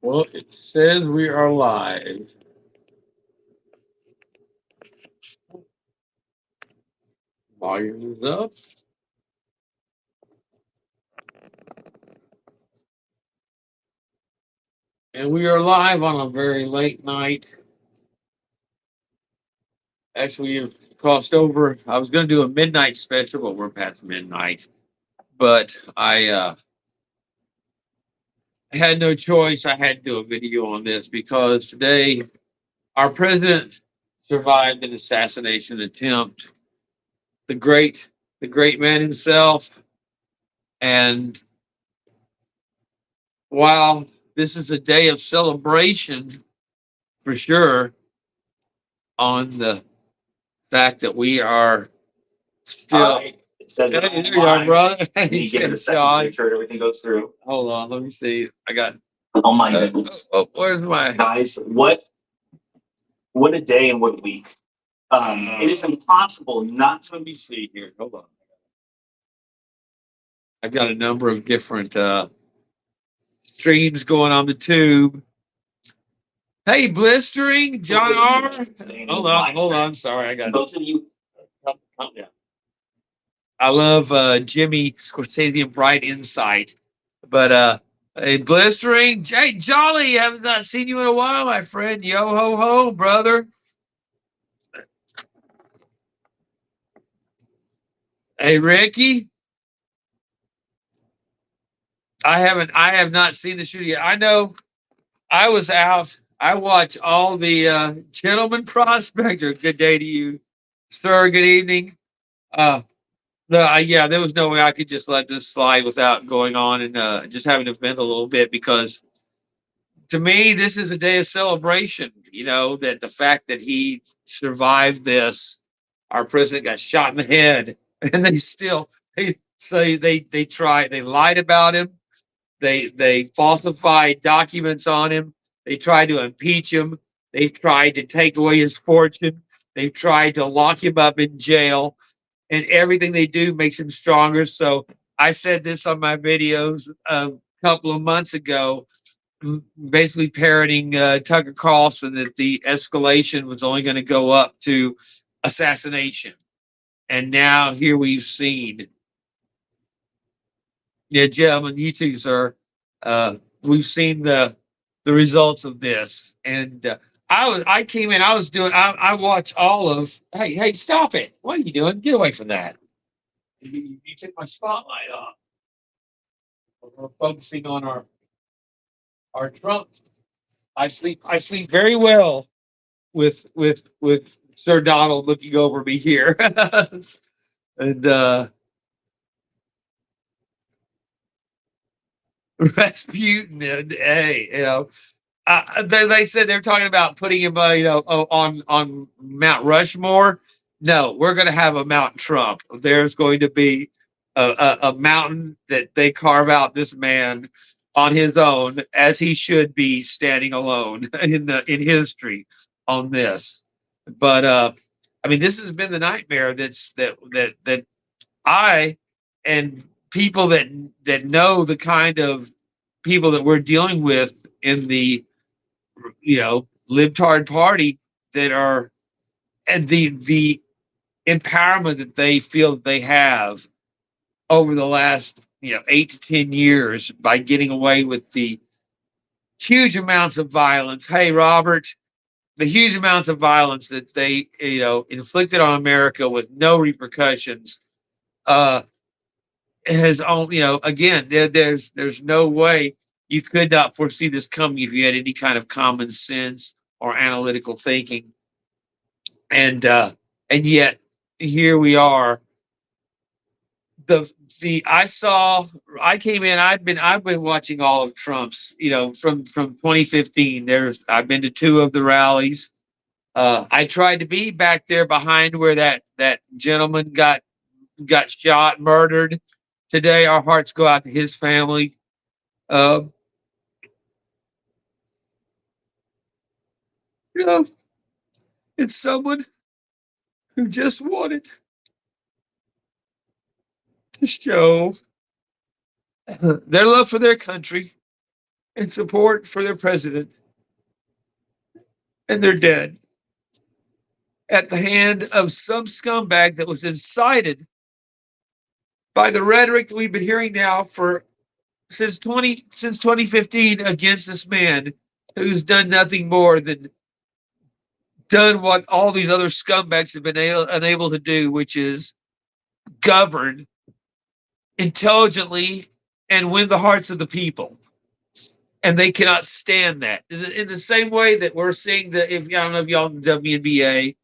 Well, it says we are live. Volume is up. And we are live on a very late night. Actually, we've crossed over. I was going to do a midnight special, but we're past midnight. But I had no choice. I had to do a video on this because today our president survived an assassination attempt. The great, the great man himself. And while this is a day of celebration for sure, on the fact that we are still. It says Hey, there you are, brother. Hey, give it a second to John. make sure everything goes through. Hold on, let me see. I got. Oh my goodness. Where's my? Guys, what a day and what a week. It is impossible not to. Let me see here. Hold on. I've got a number of different streams going on the tube. Hey, blistering, John R. Hold on. Sorry, I got. Those of you. Yeah. I love Jimmy Scorsese and Bright Insight, but hey, blistering, Jay Jolly, have not seen you in a while, my friend. Yo ho ho, brother. Hey, Ricky. I have not seen the shoot yet. I know I was out. I watch all the Gentleman Prospector. Good day to you, sir. Good evening. Yeah, there was no way I could just let this slide without going on and just having to vent a little bit because to me, this is a day of celebration. You know, that the fact that he survived this, our president got shot in the head, and they still they say they lied about him, they falsified documents on him, they tried to impeach him, they tried to take away his fortune, they tried to lock him up in jail, and everything they do makes him stronger. So I said this on my videos a couple of months ago, basically parroting Tucker Carlson that the escalation was only going to go up to assassination. And now here we've seen, yeah, gentlemen, you too, sir. We've seen the results of this, and I came in. I watched all of. Hey, stop it! What are you doing? Get away from that! You took my spotlight off. We're focusing on our Trump. I sleep very well with Sir Donald looking over me here, and Rasputin. And hey, they said they're talking about putting him, on Mount Rushmore. No, we're going to have a Mount Trump. There's going to be a mountain that they carve out this man on his own, as he should be standing alone in history on this. But I mean, this has been the nightmare that I and people that know the kind of people that we're dealing with in the libtard party that are, and the empowerment that they feel that they have over the last 8 to 10 years by getting away with the huge amounts of violence. Hey, Robert, the huge amounts of violence that they inflicted on America with no repercussions has only, again, there's no way you could not foresee this coming if you had any kind of common sense or analytical thinking. And yet here we are. The I came in. I've been watching all of Trump's, from 2015. I've been to two of the rallies. I tried to be back there behind where that gentleman got shot, murdered. Today, our hearts go out to his family. Uh, you know, it's someone who just wanted to show their love for their country and support for their president, and they're dead at the hand of some scumbag that was incited by the rhetoric that we've been hearing now for since 2015 against this man who's done nothing more than done what all these other scumbags have been unable to do, which is govern intelligently and win the hearts of the people. And they cannot stand that. In the same way that we're seeing if I don't know if y'all in the WNBA,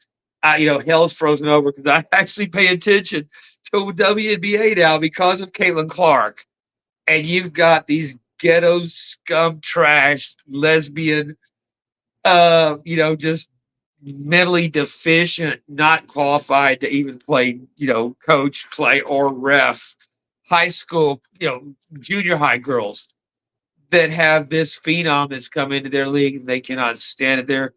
hell's frozen over because I actually pay attention to WNBA now because of Caitlin Clark. And you've got these ghetto scum trash lesbian, just mentally deficient, not qualified to even play, coach, play, or ref high school, junior high girls that have this phenom that's come into their league and they cannot stand it. They're,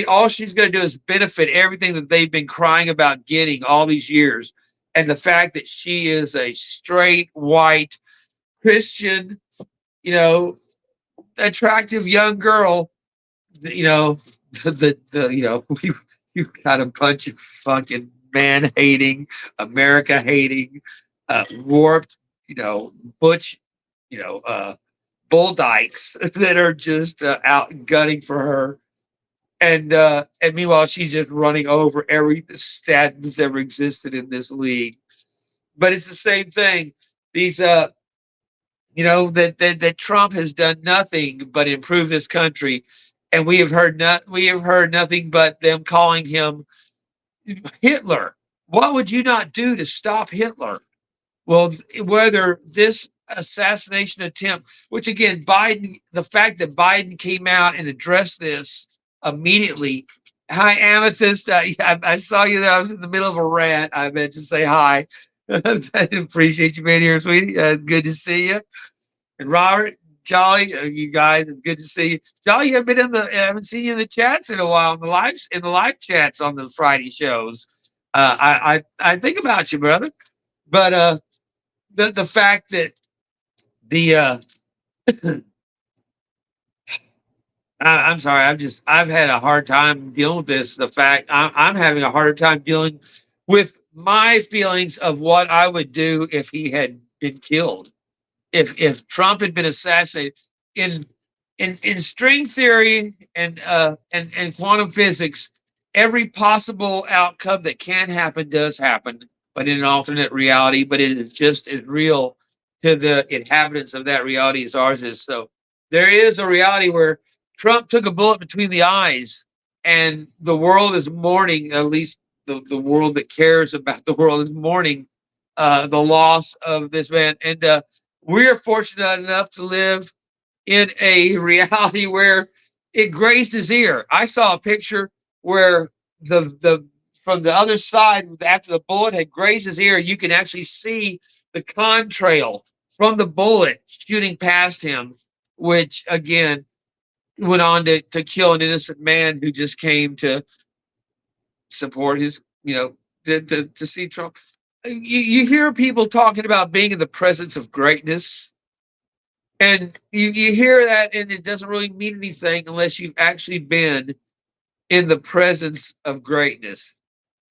all she's going to do is benefit everything that they've been crying about getting all these years. And the fact that she is a straight, white, Christian, attractive young girl, you got a bunch of fucking man hating, America hating, warped, butch, bull dykes that are just out gunning for her. And meanwhile, she's just running over every stat that's ever existed in this league. But it's the same thing. These, that Trump has done nothing but improve this country, and we have heard nothing but them calling him Hitler. What would you not do to stop Hitler? Well, whether this assassination attempt, which again, the fact that Biden came out and addressed this immediately. Hi, Amethyst. I saw you there. I was in the middle of a rant. I meant to say hi. I appreciate you being here, sweetie. Good to see you. And Robert, Jolly, you guys, good to see you. Jolly, I haven't seen you in the chats in a while, in the live chats on the Friday shows. I think about you, brother. But the fact that I'm sorry. I've had a hard time dealing with this. The fact I'm having a harder time dealing with my feelings of what I would do if he had been killed. If Trump had been assassinated in string theory and quantum physics, every possible outcome that can happen does happen, but in an alternate reality, but it is just as real to the inhabitants of that reality as ours is. So there is a reality where Trump took a bullet between the eyes and the world is mourning, at least the world that cares about the world is mourning the loss of this man. And we are fortunate enough to live in a reality where it grazed his ear. I saw a picture where the from the other side, after the bullet had grazed his ear, you can actually see the contrail from the bullet shooting past him, which again went on to kill an innocent man who just came to support his, to see Trump. You hear people talking about being in the presence of greatness, and you hear that, and it doesn't really mean anything unless you've actually been in the presence of greatness.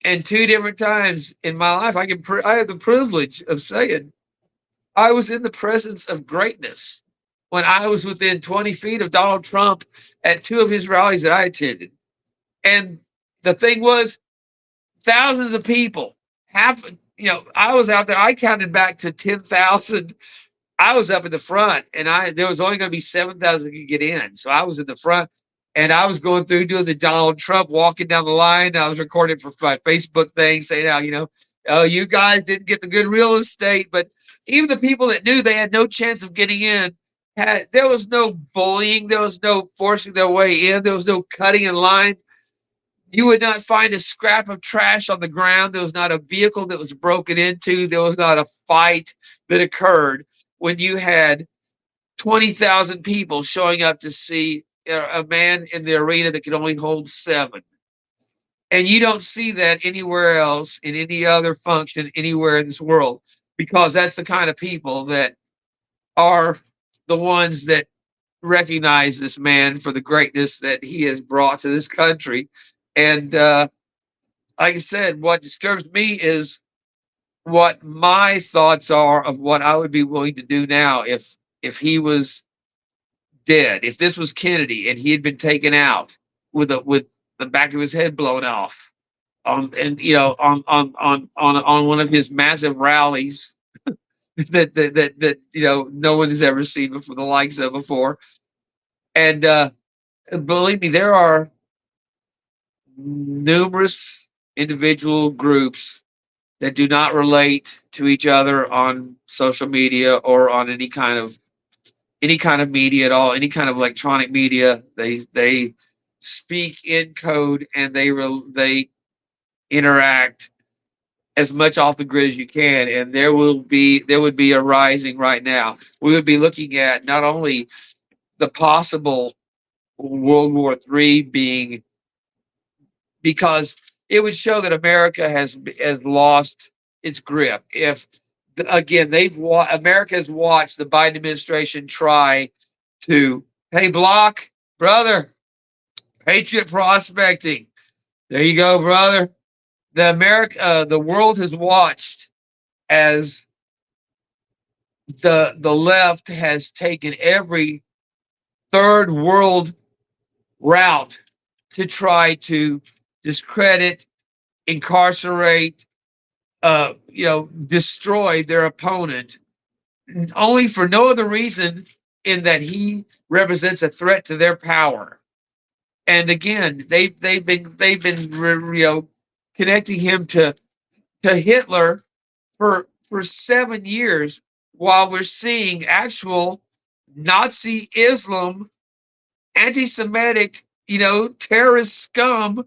And 2 different times in my life, I have the privilege of saying I was in the presence of greatness when I was within 20 feet of Donald Trump at 2 of his rallies that I attended. And the thing was, thousands of people, I was out there, I counted back to 10,000. I was up in the front, and there was only going to be 7,000 who could get in. So I was in the front, and I was going through doing the Donald Trump walking down the line. I was recording for my Facebook thing saying how, oh, you guys didn't get the good real estate. But even the people that knew they had no chance of getting in, there was no bullying. There was no forcing their way in. There was no cutting in line. You would not find a scrap of trash on the ground. There was not a vehicle that was broken into. There was not a fight that occurred when you had 20,000 people showing up to see a man in the arena that could only hold 7. And you don't see that anywhere else in any other function anywhere in this world, because that's the kind of people that are the ones that recognize this man for the greatness that he has brought to this country. And like I said, what disturbs me is what my thoughts are of what I would be willing to do now if he was dead. If this was Kennedy and he had been taken out with the back of his head blown off on and on one of his massive rallies that no one has ever seen before, the likes of before. And believe me, there are numerous individual groups that do not relate to each other on social media or on any kind of media at all, any kind of electronic media. They speak in code and they interact as much off the grid as you can. And there would be a rising right now. We would be looking at not only the possible World War III being, because it would show that America has lost its grip. If again, America has watched the Biden administration try to, hey, Block, brother, Patriot prospecting. There you go, brother. The world has watched as the left has taken every third world route to try to discredit, incarcerate, destroy their opponent, only for no other reason in that he represents a threat to their power. And again, they've been connecting him to Hitler for 7 years, while we're seeing actual Nazi Islam, anti-Semitic, terrorist scum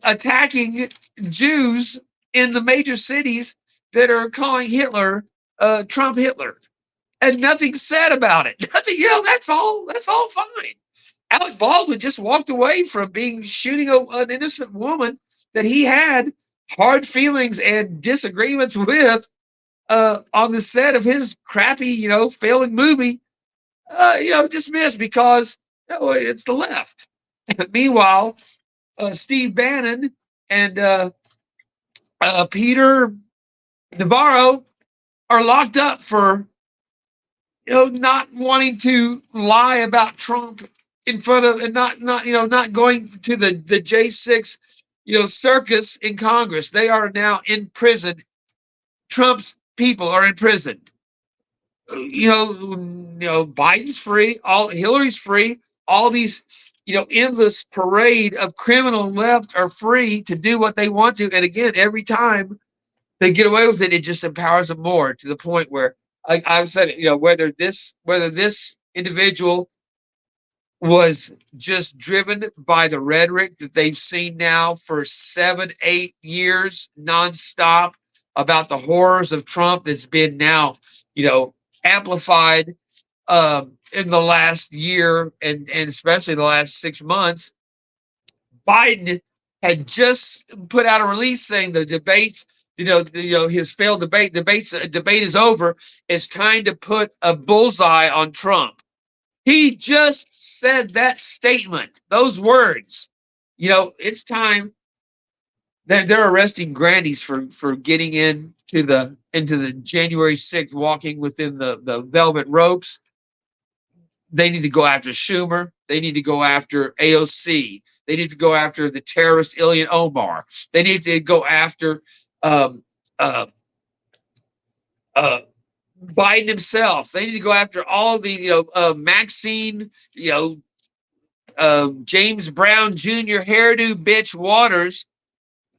attacking Jews in the major cities that are calling Hitler Trump Hitler, and nothing said about it. Nothing, that's all fine. Alec Baldwin just walked away from shooting an innocent woman that he had hard feelings and disagreements with on the set of his crappy, failing movie. Dismissed because it's the left. Meanwhile, Steve Bannon and Peter Navarro are locked up for not wanting to lie about Trump in front of, and not going to the J6 circus in Congress. They are now in prison. Trump's people are in prison. Biden's free, Hillary's free, all these endless parade of criminal left are free to do what they want to. And again, every time they get away with it, it just empowers them more, to the point where I've said, whether this individual was just driven by the rhetoric that they've seen now for 7-8 years nonstop about the horrors of Trump, that's been now amplified in the last year, and especially the last 6 months. Biden had just put out a release saying the debates, his failed debate is over. It's time to put a bullseye on Trump. He just said that statement, those words. It's time. They're arresting grannies for getting into the January 6th, walking within the velvet ropes. They need to go after Schumer. They need to go after AOC. They need to go after the terrorist Ilhan Omar. They need to go after Biden himself. They need to go after all the Maxine, James Brown Jr. hairdo bitch Waters,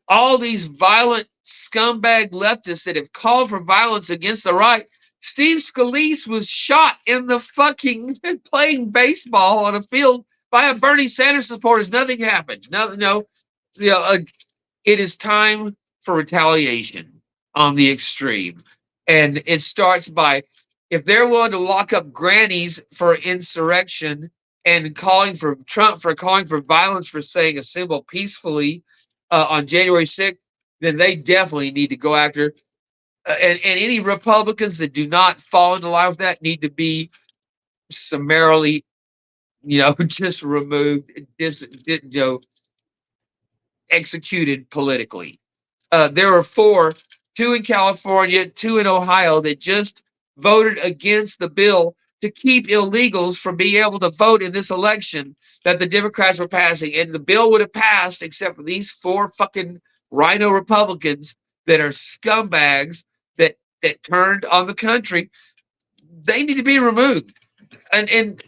all these violent scumbag leftists that have called for violence against the right. Steve Scalise was shot in the fucking playing baseball on a field by a Bernie Sanders supporters. Nothing happened. No. It is time for retaliation on the extreme. And it starts by, if they're willing to lock up grannies for insurrection and calling for Trump for calling for violence for saying assemble peacefully on January 6th, then they definitely need to go after. And any Republicans that do not fall into line with that need to be summarily just removed, executed politically. There were four, two in California, two in Ohio, that just voted against the bill to keep illegals from being able to vote in this election that the Democrats were passing. And the bill would have passed except for these four fucking rhino Republicans that are scumbags that turned on the country. They need to be removed. And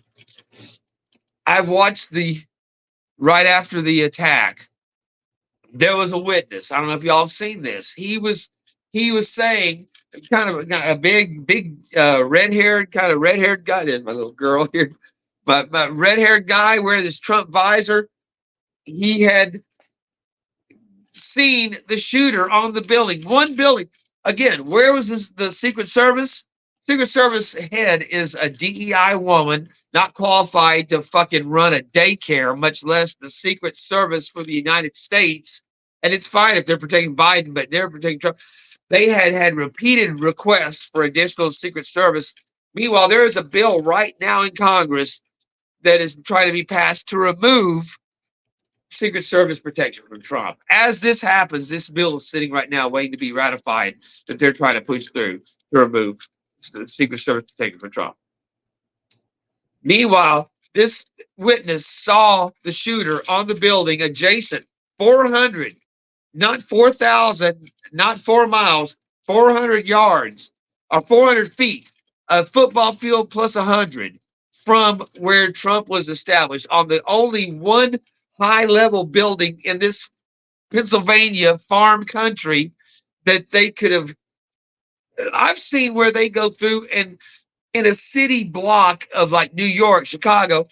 I watched right after the attack, there was a witness. I don't know if y'all have seen this. He was saying, kind of a big red-haired guy. There's my little girl here, but my red-haired guy wearing this Trump visor. He had seen the shooter on the building. One building. Again, where was the Secret Service? Secret Service head is a DEI woman, not qualified to fucking run a daycare, much less the Secret Service for the United States. And it's fine if they're protecting Biden, but they're protecting Trump. They had repeated requests for additional Secret Service. Meanwhile, there is a bill right now in Congress that is trying to be passed to remove Secret Service protection from Trump. As this happens, this bill is sitting right now waiting to be ratified that they're trying to push through to remove the Secret Service protection from Trump. Meanwhile, this witness saw the shooter on the building adjacent, 400, not 4,000, not 4 miles, 400 yards, or 400 feet, a football field plus 100 from where Trump was established, on the only one high-level building in this Pennsylvania farm country that they could have. I've seen where they go through, and in a city block of like New York, Chicago,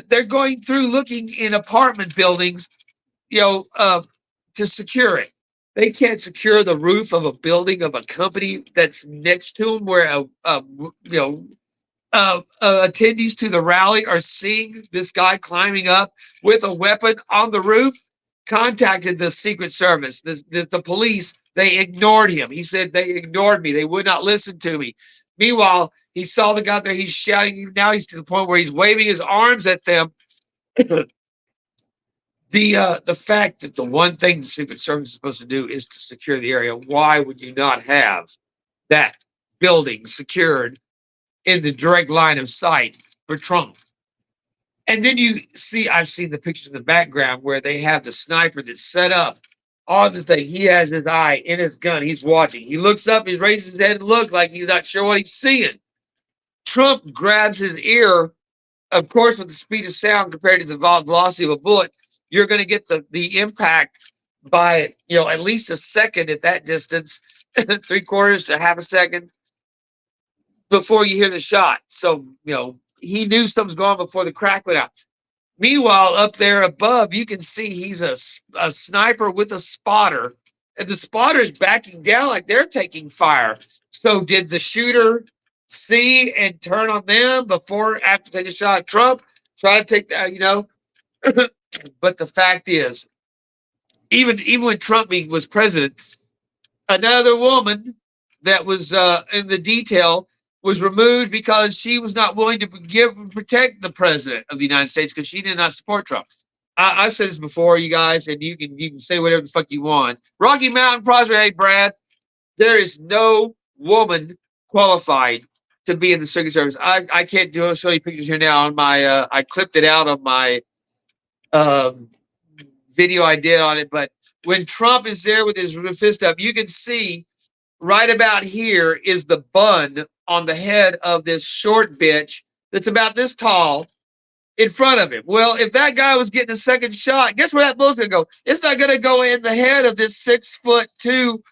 they're going through looking in apartment buildings, to secure it. They can't secure the roof of a building of a company that's next to them, where attendees to the rally are seeing this guy climbing up with a weapon on the roof. Contacted the Secret Service, the police. They ignored him. He said, they ignored me. They would not listen to me. Meanwhile, he saw the guy there. He's shouting. Now he's to the point where he's waving his arms at them. The fact that the one thing the Secret Service is supposed to do is to secure the area. Why would you not have that building secured in the direct line of sight for Trump? And then I've seen the pictures in the background where they have the sniper that's set up on the thing. He has his eye in his gun. He's watching. He looks up, he raises his head and looks like he's not sure what he's seeing. Trump grabs his ear, of course, with the speed of sound compared to the velocity of a bullet. You're going to get the impact by, at least a second at that distance, 3/4 to half a second before you hear the shot. So, he knew something's going on before the crack went out. Meanwhile, up there above, you can see he's a sniper with a spotter, and the spotter's backing down like they're taking fire. So did the shooter see and turn on them after taking a shot at Trump? Try to take that, But the fact is, even when Trump was president, another woman that was in the detail was removed because she was not willing to protect the president of the United States because she did not support Trump. I've said this before, you guys, and you can say whatever the fuck you want. Rocky Mountain Prospect, hey Brad, there is no woman qualified to be in the Secret Service. I can't show you pictures here now on my. I clipped it out of my video I did on it, but when Trump is there with his fist up, you can see right about here is the bun on the head of this short bitch that's about this tall in front of him. Well, if that guy was getting a second shot, guess where that bullet's gonna go? It's not gonna go in the head of this 6'2"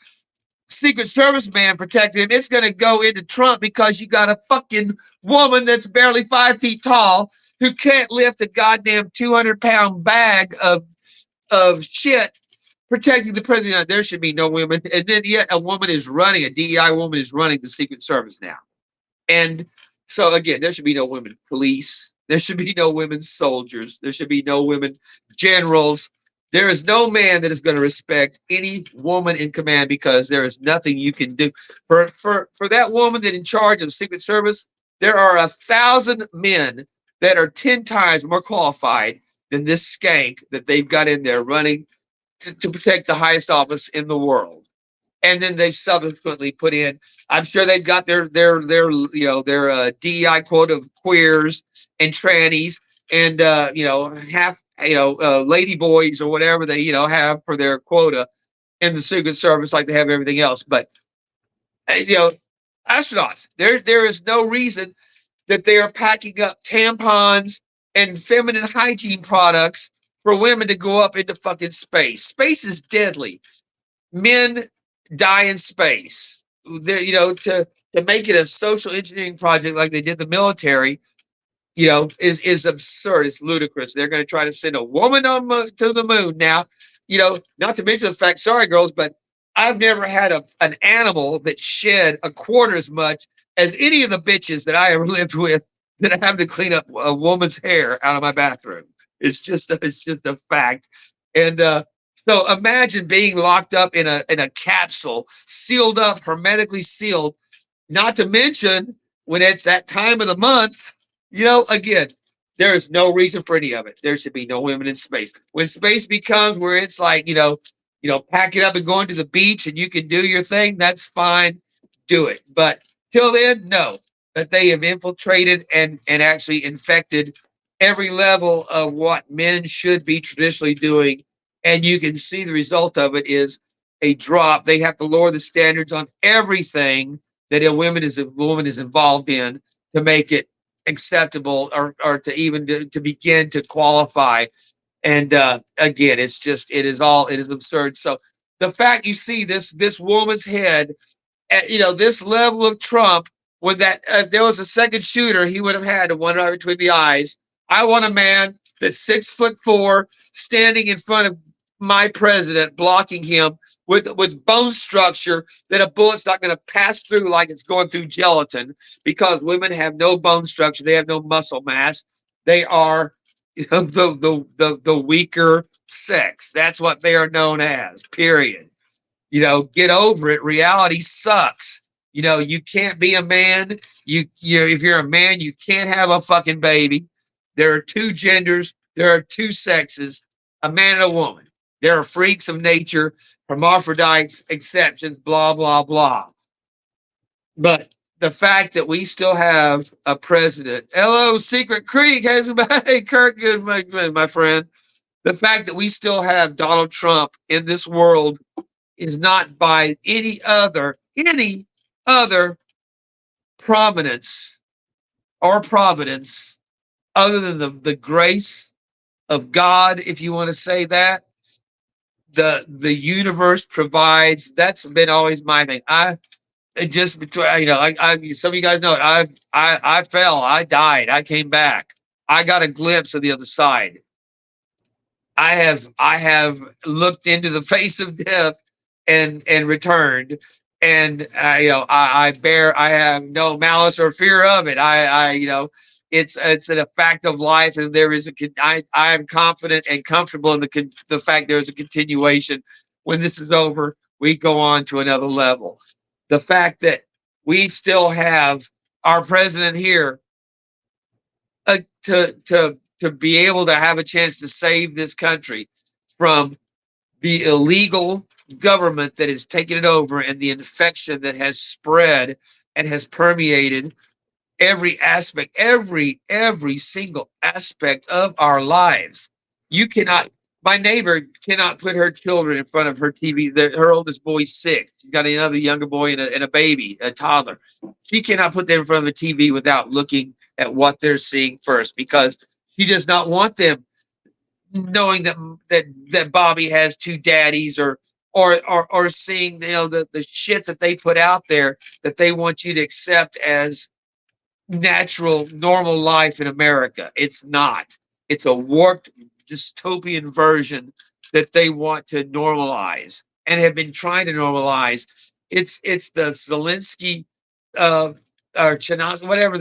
Secret Service man protecting him. It's gonna go into Trump because you got a fucking woman that's barely 5 feet tall who can't lift a goddamn 200-pound bag of shit protecting the president. There should be no women. And then yet a DEI woman is running the Secret Service now. And so again, there should be no women police. There should be no women soldiers. There should be no women generals. There is no man that is going to respect any woman in command because there is nothing you can do. For that woman that in charge of the Secret Service, there are 1,000 men that are 10 times more qualified than this skank that they've got in there running to protect the highest office in the world. And then they've subsequently put in, I'm sure they've got their DEI quota of queers and trannies and half lady boys or whatever they have for their quota in the Secret Service, like they have everything else. But astronauts, there is no reason that they are packing up tampons and feminine hygiene products for women to go up into fucking space. Space is deadly. Men die in space. To make it a social engineering project like they did the military, is absurd. It's ludicrous. They're going to try to send a woman to the moon now. Not to mention the fact, sorry girls, but I've never had an animal that shed a quarter as much as any of the bitches that I ever lived with that I have to clean up a woman's hair out of my bathroom. It's just a fact. And so imagine being locked up in a capsule, sealed up, hermetically sealed. Not to mention when it's that time of the month, again, there is no reason for any of it. There should be no women in space. When space becomes where it's like, pack it up and going to the beach and you can do your thing, that's fine. Do it. But till then, no. That they have infiltrated and actually infected every level of what men should be traditionally doing. And you can see the result of it is a drop. They have to lower the standards on everything that a woman is involved in to make it acceptable or to even to begin to qualify. And again, it is absurd. So the fact you see this woman's head at this level of Trump, when that if there was a second shooter, he would have had one right between the eyes. I want a man that's 6'4", standing in front of my president, blocking him with bone structure that a bullet's not going to pass through like it's going through gelatin, because women have no bone structure, they have no muscle mass, they are the weaker sex. That's what they are known as. Period. Get over it. Reality sucks. You can't be a man. If you're a man, you can't have a fucking baby. There are two genders. There are two sexes, a man and a woman. There are freaks of nature, hermaphrodites, exceptions, blah, blah, blah. But the fact that we still have a president, hello, Secret Creek, hey, Kirk, my friend. The fact that we still have Donald Trump in this world is not by any other prominence or providence other than the grace of God, if you want to say that. The universe provides. That's been always my thing. I some of you guys know it. I fell, I died, I came back. I got a glimpse of the other side. I have looked into the face of death and returned, and I have no malice or fear of it. It's a fact of life, and there is I am confident and comfortable in the fact there is a continuation. When this is over, we go on to another level. The fact that we still have our president here to be able to have a chance to save this country from the illegal government that has taken it over and the infection that has spread and has permeated every aspect, every single aspect of our lives. My neighbor cannot put her children in front of her TV. Her oldest boy's 6. She's got another younger boy and a baby, a toddler. She cannot put them in front of the TV without looking at what they're seeing first, because she does not want them knowing that Bobby has 2 daddies, or seeing the shit that they put out there that they want you to accept as natural, normal life in America. It's not. It's a warped, dystopian version that they want to normalize and have been trying to normalize. It's the Zelensky or Chinas, whatever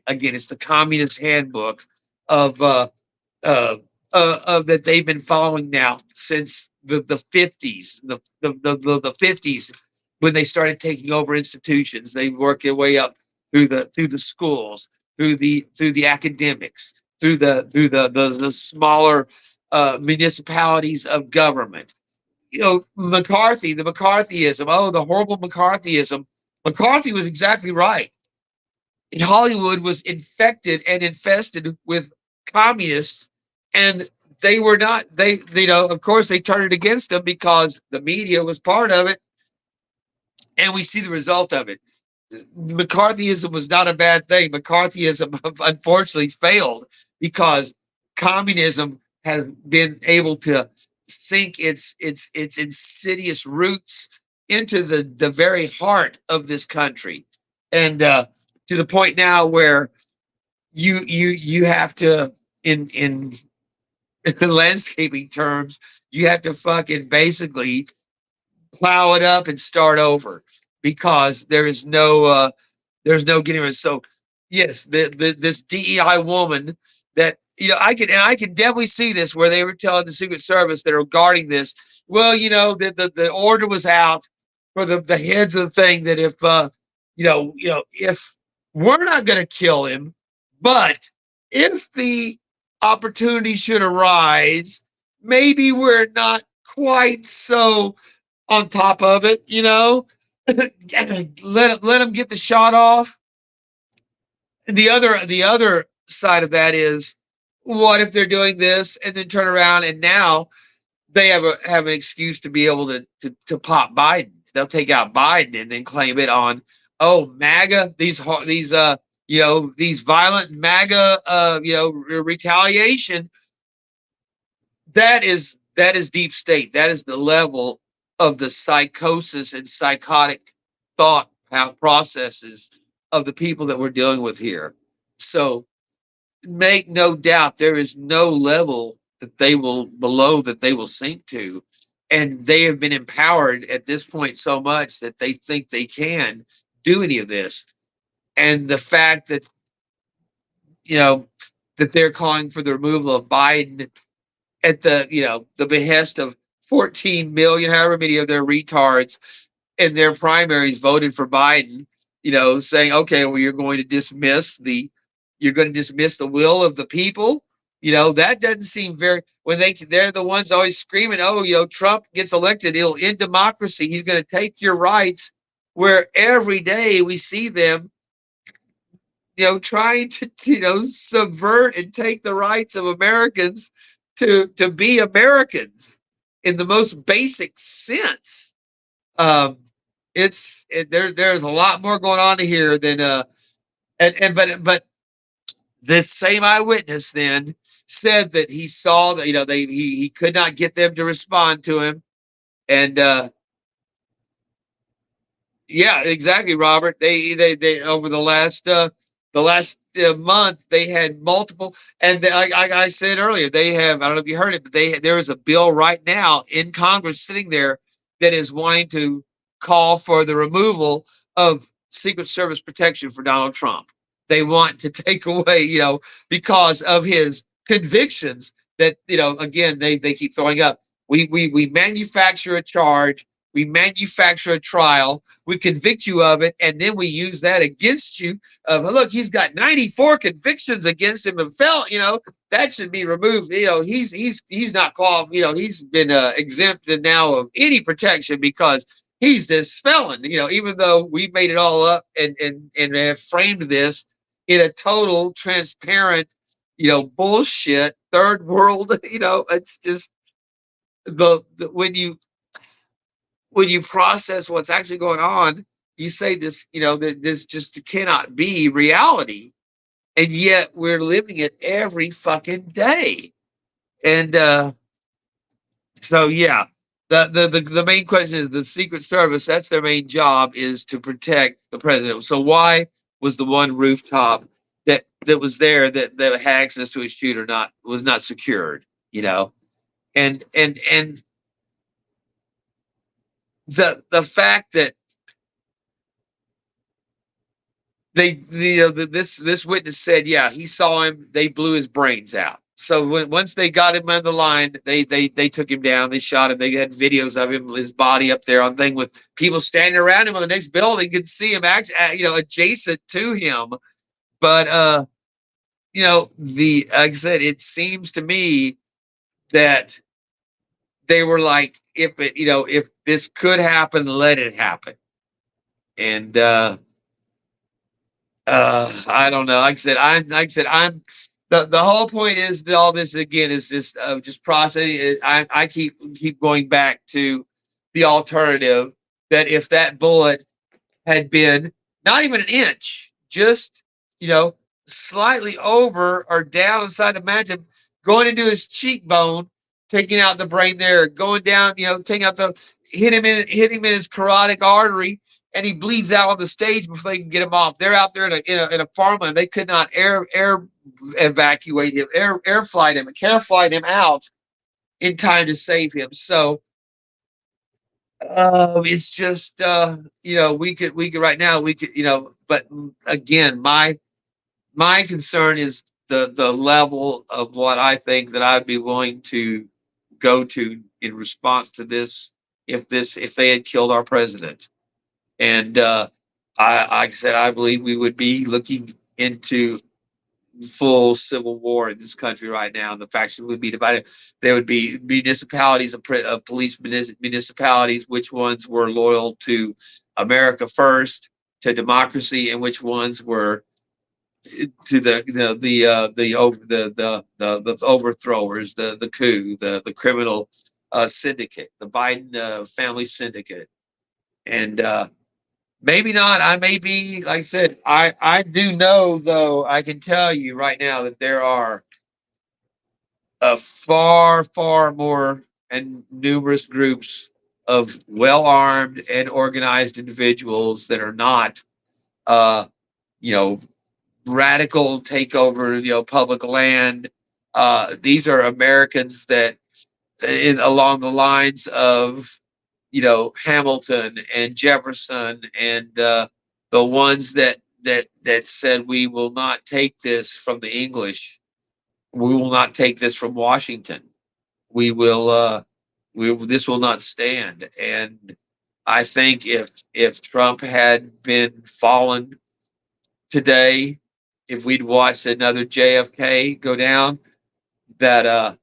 again, it's the communist handbook of that they've been following now since the 50s, the 50s, when they started taking over institutions. They worked their way up through the schools, through the academics, through the smaller municipalities of government. You know, McCarthy, the McCarthyism, oh, the horrible McCarthyism. McCarthy was exactly right. Hollywood was infected and infested with communists, and they were not, you know, of course, they turned it against them because the media was part of it, and we see the result of it. McCarthyism was not a bad thing. McCarthyism unfortunately failed because communism has been able to sink its insidious roots into the very heart of this country, and to the point now where you have to in landscaping terms, you have to fucking basically plow it up and start over because there's no getting rid. So yes, the this DEI woman that, you know, I can definitely see this where they were telling the Secret Service that are guarding this. Well, you know, the order was out for the heads of the thing that if if we're not going to kill him, but if the opportunity should arise, maybe we're not quite so on top of it, you know. Let him get the shot off. And the other side of that is, what if they're doing this and then turn around and now they have an excuse to be able to pop Biden. They'll take out Biden and then claim it on, oh, MAGA, these violent MAGA retaliation. That is deep state. That is the level of the psychosis and psychotic thought processes of the people that we're dealing with here. So make no doubt there is no level that they will sink to, and they have been empowered at this point so much that they think they can do any of this. And the fact that that they're calling for the removal of Biden at the behest of 14 million, however many of their retards in their primaries voted for Biden, saying, okay, well, you're going to dismiss the will of the people. That doesn't seem very, when they're the ones always screaming, oh, Trump gets elected, he'll end democracy, he's going to take your rights, where every day we see them trying to subvert and take the rights of Americans to be Americans in the most basic sense. There's a lot more going on here than but this same eyewitness then said that he saw that he could not get them to respond to him, and yeah, exactly, Robert. They over the last month they had multiple, and like I said earlier, they have, I don't know if you heard it, but there is a bill right now in Congress sitting there that is wanting to call for the removal of Secret Service protection for Donald Trump. They want to take away, because of his convictions that, again, they keep throwing up. We manufacture a charge, we manufacture a trial, we convict you of it, and then we use that against you. Look, he's got 94 convictions against him and felt, that should be removed. He's not qualified. He's been exempted now of any protection because he's this felon. Even though we made it all up and have framed this in a total transparent, bullshit third world. It's just when you process what's actually going on, you say this, that this just cannot be reality, and yet we're living it every fucking day. And so yeah, the main question is the Secret Service. That's their main job, is to protect the president. So why was the one rooftop that was there that had access to his shooter was not secured? And the fact that this witness said, yeah, he saw him, they blew his brains out. So once they got him on the line, they took him down, they shot him, they had videos of him, his body up there on thing with people standing around him on the next building, could see him adjacent to him. But like I said, it seems to me that they were like, if this could happen, let it happen. And I don't know. I'm the whole point is that all this again is just processing. I keep going back to the alternative, that if that bullet had been not even an inch, just you know slightly over or down inside the mantle, going into his cheekbone, taking out the brain there, going down, taking out the hit him in his carotid artery, and he bleeds out on the stage before they can get him off. They're out there in a farmland. They could not air evacuate him, air flight him, care flight him out in time to save him. So it's just we could right now, we could, but again, my concern is the level of what I think that I'd be willing to go to in response to this, if they had killed our president. And like I said, I believe we would be looking into full civil war in this country right now. And the factions would be divided. There would be municipalities of police municipalities, which ones were loyal to America first, to democracy, and which ones were to the overthrowers, the coup, the criminal syndicate, the Biden family syndicate. And maybe not. I may be, like I said, I do know, though, I can tell you right now that there are a far more and numerous groups of well-armed and organized individuals that are not, you know, radical takeover, public land. These are Americans that, along the lines of, Hamilton and Jefferson, and the ones that said, we will not take this from the English, we will not take this from Washington, we will this will not stand. And I think if Trump had been fallen today, if we'd watched another JFK go down, that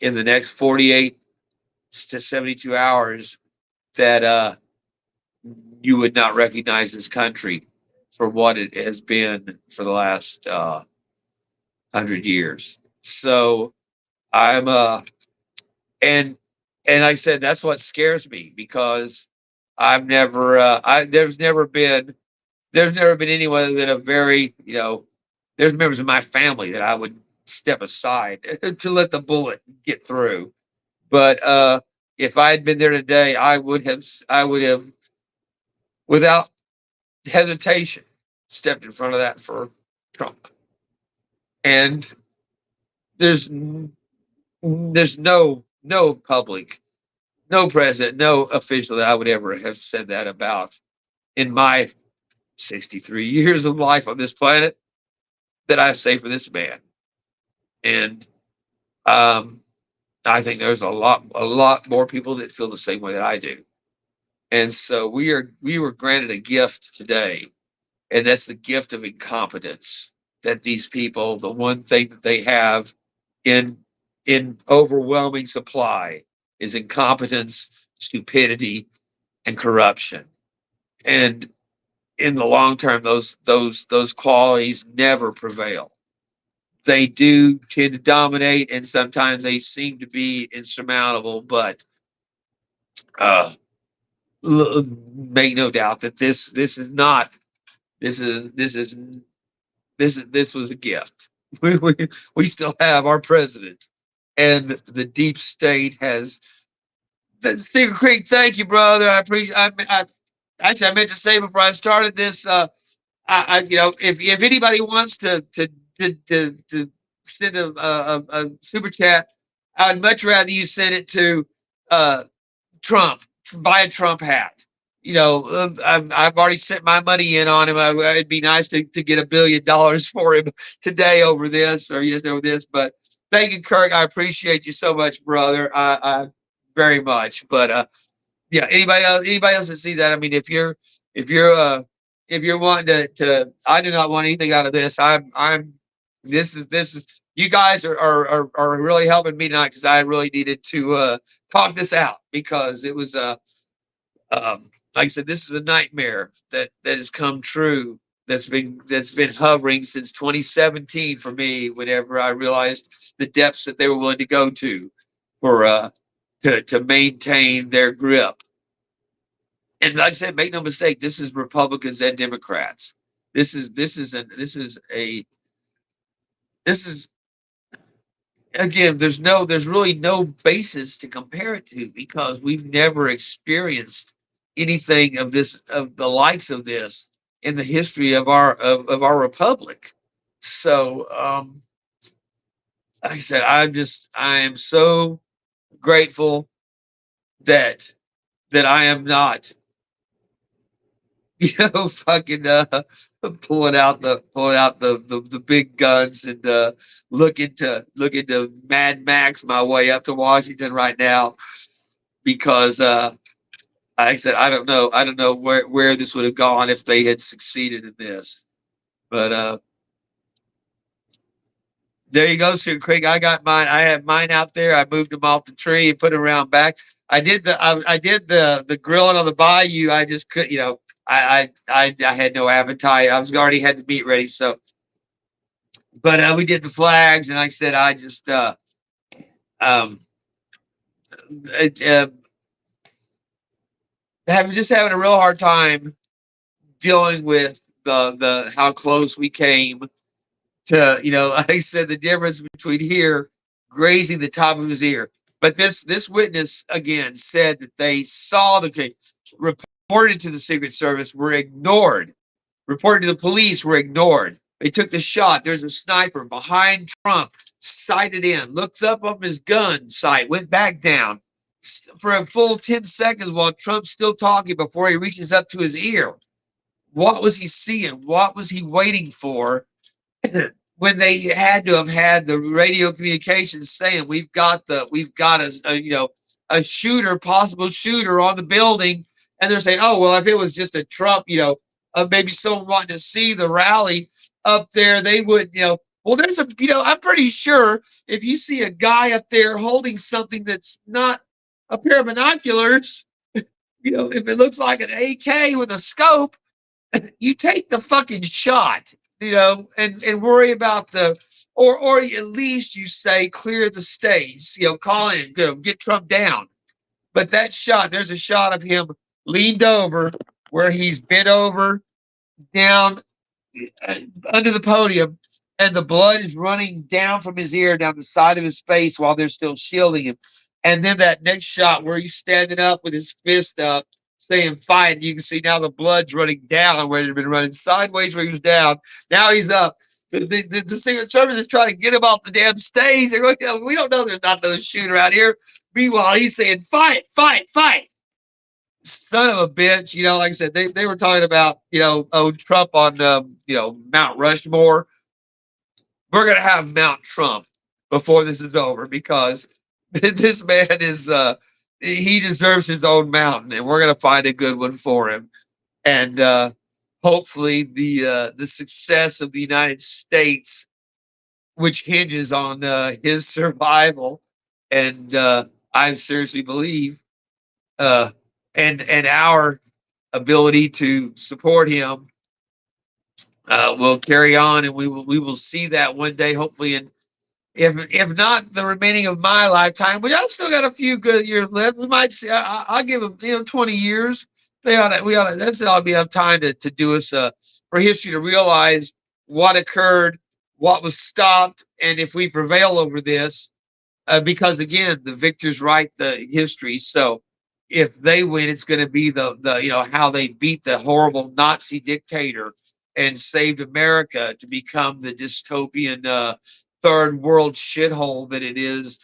in the next 48 to 72 hours, that you would not recognize this country for what it has been for the last 100 years. So I'm and like I said, that's what scares me, because I've never there's never been anyone that a very, there's members of my family that I would step aside to let the bullet get through. But if I had been there today, I would have without hesitation stepped in front of that for Trump. And there's no public, no president, no official that I would ever have said that about in my 63 years of life on this planet, that I say for this man. And I think there's a lot more people that feel the same way that I do. And so we were granted a gift today, and that's the gift of incompetence. That these people, the one thing that they have in overwhelming supply, is incompetence, stupidity, and corruption. And in the long term, those qualities never prevail. They do tend to dominate, and sometimes they seem to be insurmountable. But make no doubt that this is not. This was a gift. We still have our president, and the deep state has. Stephen Creek, thank you, brother. I appreciate. Actually, I meant to say before I started this. If anybody wants to send a super chat, I'd much rather you send it to Trump. Buy a Trump hat. I've already sent my money in on him. It'd be nice to get $1 billion for him today over this, or yesterday over this. But thank you, Kirk. I appreciate you so much, brother. I very much. But yeah, anybody else that see that? I mean, if you're if you're wanting I do not want anything out of this. This is you guys are really helping me tonight because I really needed to talk this out because it was like I said, this is a nightmare that has come true. That's been hovering since 2017 for me. Whenever I realized the depths that they were willing to go to for to maintain their grip. And like I said, make no mistake, this is Republicans and Democrats. This is again. There's really no basis to compare it to because we've never experienced anything of the likes of this in the history of our republic. So, like I said, I am so grateful that I am not fucking pulling out the big guns and looking to Mad Max my way up to Washington right now because like I said, I don't know where this would have gone if they had succeeded in this. But there you go, Sir Craig. I got mine. I have mine out there. I moved them off the tree and put them around back. I did the grilling on the bayou. I just could, I had no appetite. I was already had the meat ready. So, but we did the flags, and like I said, I just um having a real hard time dealing with the how close we came to, like I said, the difference between here grazing the top of his ear. But this witness again said that they saw the case, reported to the Secret Service, were ignored, reported to the police, were ignored. They took the shot. There's a sniper behind Trump, sighted in, looks up on his gun sight, went back down for a full 10 seconds while Trump's still talking before he reaches up to his ear. What was he seeing? What was he waiting for? When they had to have had the radio communications saying we've got a shooter, possible shooter on the building, and they're saying, oh well, if it was just a Trump, maybe someone wanting to see the rally up there, they would, well, there's I'm pretty sure if you see a guy up there holding something that's not a pair of binoculars, if it looks like an AK with a scope, you take the fucking shot, and worry about or at least you say clear the stage, call in, get Trump down. But that shot, there's a shot of him leaned over where he's bent over down under the podium, and the blood is running down from his ear down the side of his face while they're still shielding him. And then that next shot where he's standing up with his fist up saying fight, you can see now the blood's running down where it had been running sideways where he was down. Now he's up. The Secret Service is trying to get him off the damn stage. They're going, we don't know there's not no shooter out here. Meanwhile, he's saying fight, fight, fight. Son of a bitch. Like I said, they were talking about, Trump on, Mount Rushmore. We're going to have Mount Trump before this is over because this man is, he deserves his own mountain, and we're going to find a good one for him. And hopefully the success of the United States, which hinges on his survival, and I seriously believe, and our ability to support him will carry on, and we will see that one day, hopefully, in if not the remaining of my lifetime, but I've still got a few good years left. We might see. I'll give them, 20 years. We ought to. That's ought to be enough time to do us for history to realize what occurred, what was stopped, and if we prevail over this, because again, the victors write the history. So if they win, it's going to be the how they beat the horrible Nazi dictator and saved America to become the dystopian third world shithole that it is,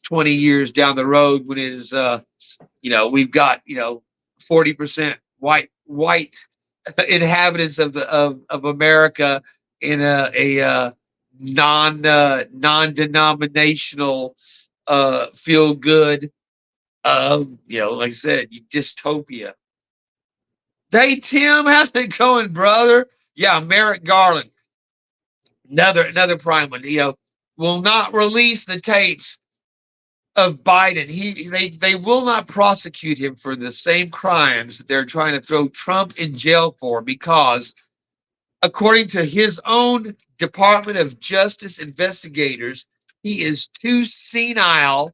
20 years down the road when it is, we've got, 40% white inhabitants of America in a non-denominational feel good, like I said, dystopia. Tim, how's it going, brother? Yeah, Merrick Garland, another prime one. Will not release the tapes of Biden. They will not prosecute him for the same crimes that they're trying to throw Trump in jail for because, according to his own Department of Justice investigators, he is too senile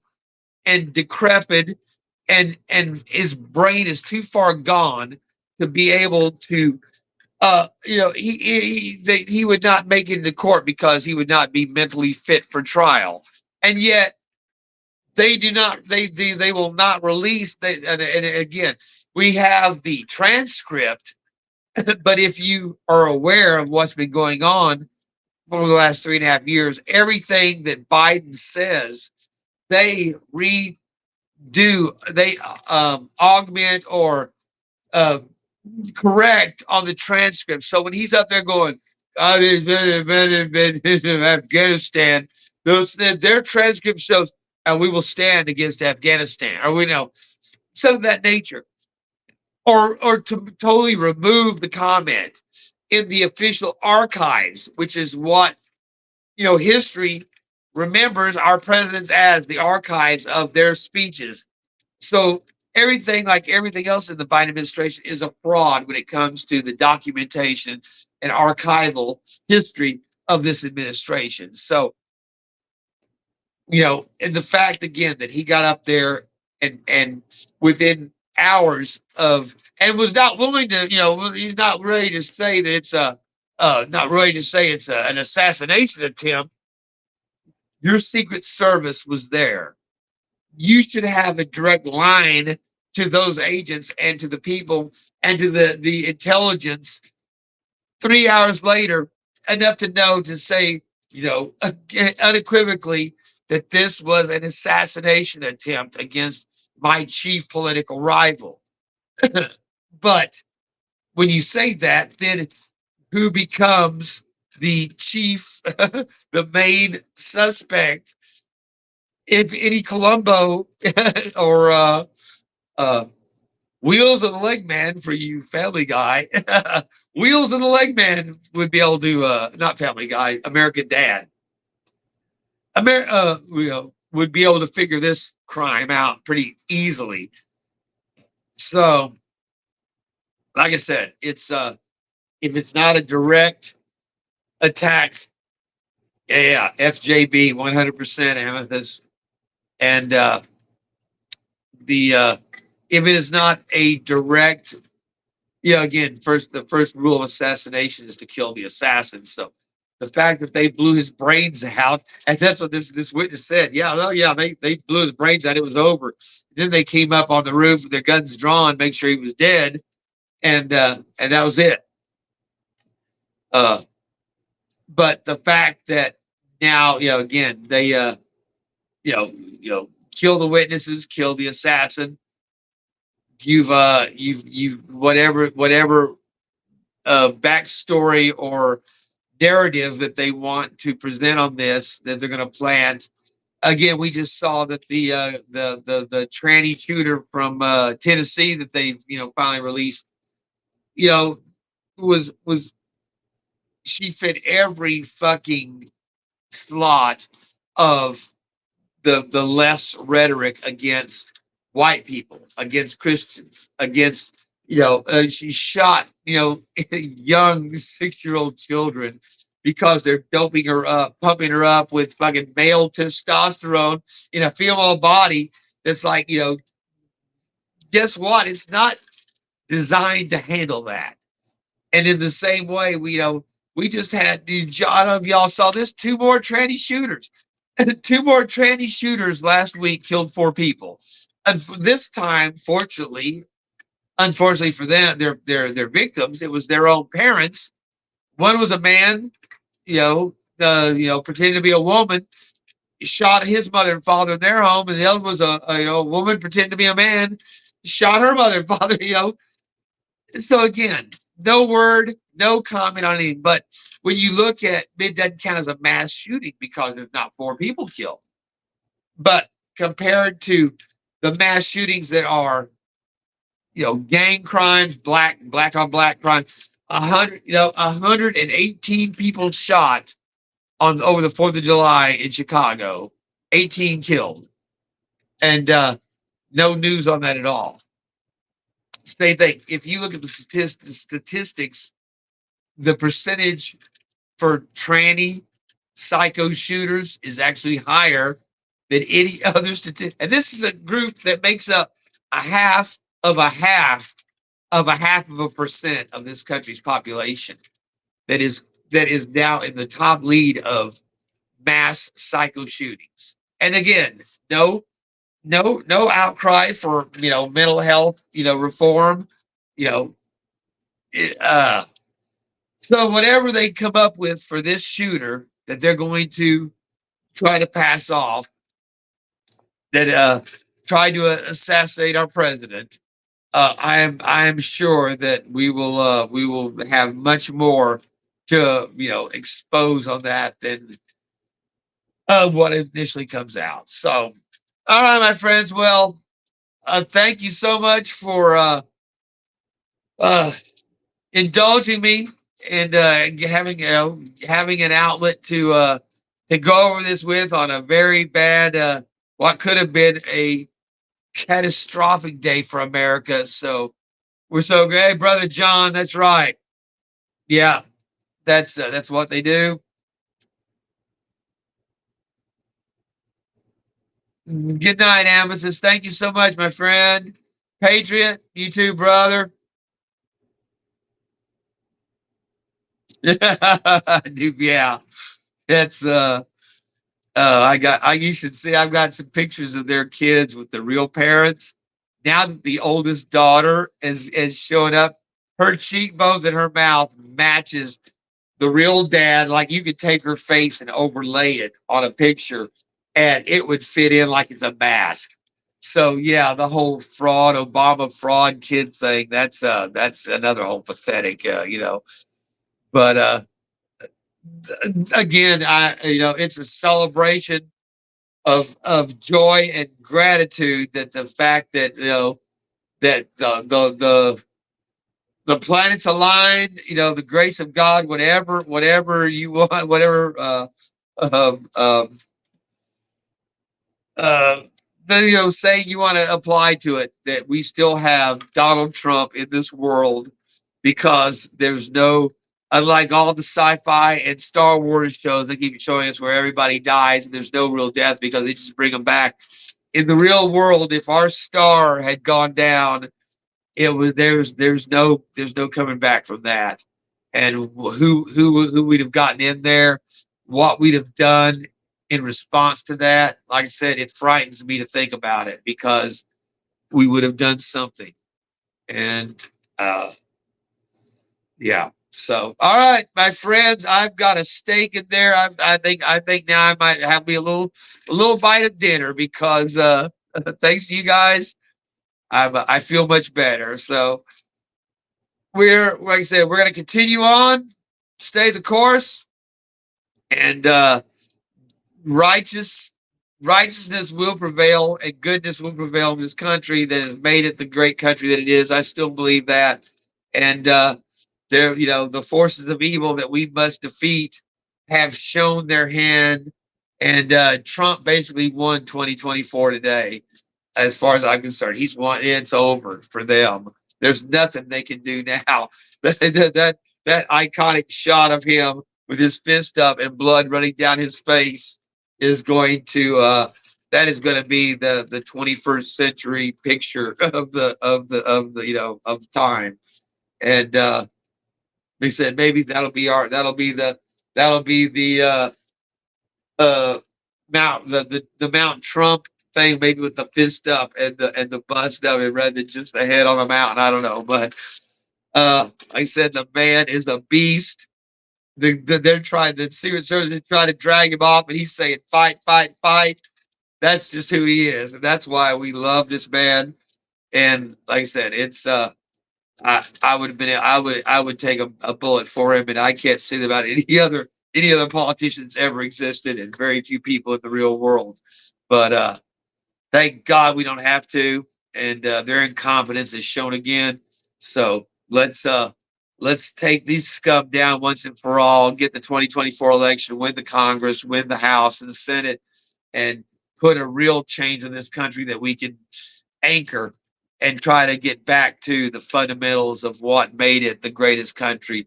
and decrepit, and his brain is too far gone to be able to he would not make it into court because he would not be mentally fit for trial. And yet they do not they will not release and again, we have the transcript, but if you are aware of what's been going on for the last 3.5 years, everything that Biden says, they redo, they augment or uh, correct on the transcript. So when he's up there going, Afghanistan, their transcript shows, and we will stand against Afghanistan, or we know some of that nature, or to totally remove the comment in the official archives, which is what history remembers our presidents as, the archives of their speeches. So everything, like everything else in the Biden administration, is a fraud when it comes to the documentation and archival history of this administration. So, and the fact again that he got up there and within hours of, and was not willing to, he's not ready to say that it's not ready to say it's an assassination attempt. Your Secret Service was there. You should have a direct line to those agents and to the people and to the intelligence 3 hours later, enough to know to say, unequivocally, that this was an assassination attempt against my chief political rival. But when you say that, then who becomes the chief, the main suspect? If any Columbo or Wheels and the Leg Man for you Family Guy, Wheels and the Leg Man would be able to, not Family Guy, American Dad, would be able to figure this crime out pretty easily. So, like I said, it's if it's not a direct attack, yeah, FJB 100% Amethyst, and the if it is not a direct, again, the first rule of assassination is to kill the assassin. So the fact that they blew his brains out, and that's what this witness said. They blew his brains out. It was over. Then they came up on the roof with their guns drawn, make sure he was dead, and that was it. But the fact that now, again, they kill the witnesses, kill the assassin. You've whatever backstory or narrative that they want to present on this, that they're going to plant. Again, we just saw that the tranny shooter from Tennessee that they finally released, was she fit every fucking slot of the less rhetoric against white people, against Christians, against she shot young 6-year-old children because they're doping her up, pumping her up with fucking male testosterone in a female body that's like, guess what? It's not designed to handle that. And in the same way, we just had, I don't know if y'all saw this, 2 more tranny shooters. 2 more tranny shooters last week killed 4 people. And this time, unfortunately for them, their victims, it was their own parents. One was a man, pretending to be a woman, shot his mother and father in their home, and the other was a woman pretending to be a man, shot her mother and father. So again, no word, no comment on anything. But when you look at, it doesn't count as a mass shooting because there's not 4 people killed. But compared to the mass shootings that are, gang crimes, black on black crimes. 118 people shot on over the 4th of July in Chicago, 18 killed, and no news on that at all. Same thing. If you look at the statistics, the percentage for tranny psycho shooters is actually higher than any other statistic. And this is a group that makes up a half of a half of a percent of this country's population that is now in the top lead of mass psycho shootings. And again, no outcry for mental health reform. You know, so whatever they come up with for this shooter that they're going to try to pass off, that tried to assassinate our president, I am sure that we will have much more to expose on that than what initially comes out. So, all right, my friends. Well, thank you so much for indulging me and having an outlet to go over this with on a very bad what could have been a catastrophic day for America. So we're so great, hey, Brother John. That's right. Yeah, that's what they do. Good night, Amethyst. Thank you so much, my friend. Patriot, you too, brother. Yeah, that's you should see, I've got some pictures of their kids with the real parents. Now that the oldest daughter is showing up, her cheekbones and her mouth matches the real dad. Like you could take her face and overlay it on a picture and it would fit in like it's a mask. So yeah, the whole Obama fraud kid thing, that's another whole pathetic, but again, it's a celebration of joy and gratitude that the fact that that the planets aligned, the grace of God, whatever you want, whatever say you want to apply to it, that we still have Donald Trump in this world, because there's no, unlike all the sci-fi and Star Wars shows, they keep showing us where everybody dies and there's no real death because they just bring them back. In the real world, if our star had gone down, there's no coming back from that. And who we'd have gotten in there, what we'd have done in response to that. Like I said, it frightens me to think about it, because we would have done something. And yeah. So, all right, my friends, I've got a steak in there. I think now I might have me a little bite of dinner, because thanks to you guys, I feel much better. So like I said, we're going to continue on, stay the course, and righteousness will prevail and goodness will prevail in this country that has made it the great country that it is. I still believe that. And the forces of evil that we must defeat have shown their hand. And Trump basically won 2024 today, as far as I'm concerned. He's won. It's over for them. There's nothing they can do now. that iconic shot of him with his fist up and blood running down his face is going to be the 21st century picture of the time. And they said maybe that'll be the Mount Trump thing, maybe with the fist up and the bust of it rather than just the head on the mountain. I don't know, but like I said, the man is a beast. They're trying, the Secret Service is trying to drag him off, and he's saying fight, fight, fight. That's just who he is, and that's why we love this man. And like I said, it's I would take a bullet for him, and I can't say that about any other politicians ever existed, and very few people in the real world. But thank God we don't have to. and their incompetence is shown again. So let's take these scum down once and for all. Get the 2024 election, win the Congress, win the House and the Senate, and put a real change in this country that we can anchor and try to get back to the fundamentals of what made it the greatest country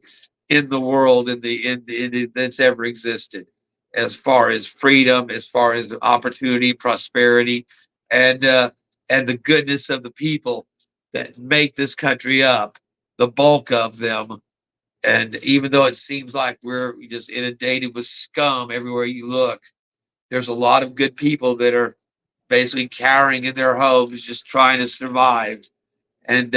in the world that's ever existed, as far as freedom, as far as opportunity, prosperity, and the goodness of the people that make this country up, the bulk of them. And even though it seems like we're just inundated with scum everywhere you look, there's a lot of good people that are basically cowering in their homes, just trying to survive. And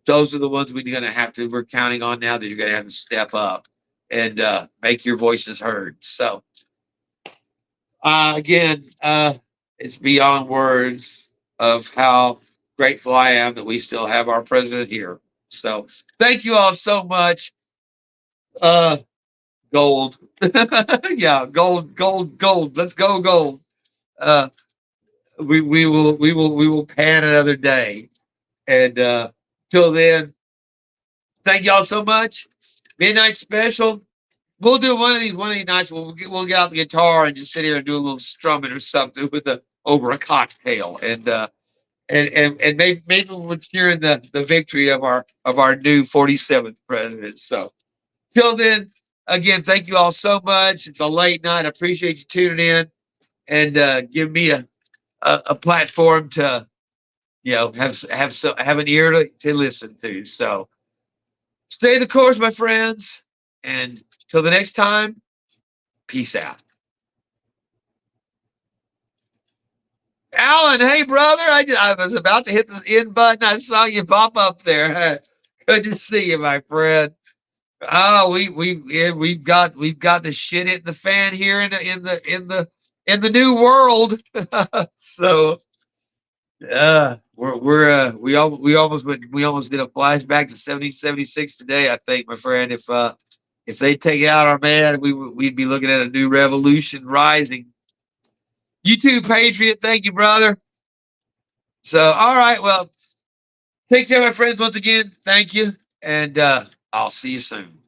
those are the ones we're counting on now, that you're going to have to step up and make your voices heard. So, again, it's beyond words of how grateful I am that we still have our president here. So, thank you all so much. Gold. Yeah, gold. Let's go, gold. Uh, we will pan another day. And till then, thank y'all so much. Midnight special. We'll do one of these nights. We'll get out the guitar and just sit here and do a little strumming or something over a cocktail, and maybe we're cheering the victory of our new 47th president. So till then, again, thank you all so much. It's a late night. I appreciate you tuning in and give me a platform to have an ear to listen to. So stay the course, my friends, and till the next time, peace out. Alan, hey brother, I was about to hit the end button. I saw you pop up there. Good to see you, my friend. Oh, we've got the shit hitting the fan here in the new world. So we almost did a flashback to 76 today, I think, my friend. If they take out our man, we'd be looking at a new revolution rising. You too, Patriot. Thank you, brother. So, all right. Well, take care, my friends. Once again, thank you. And I'll see you soon.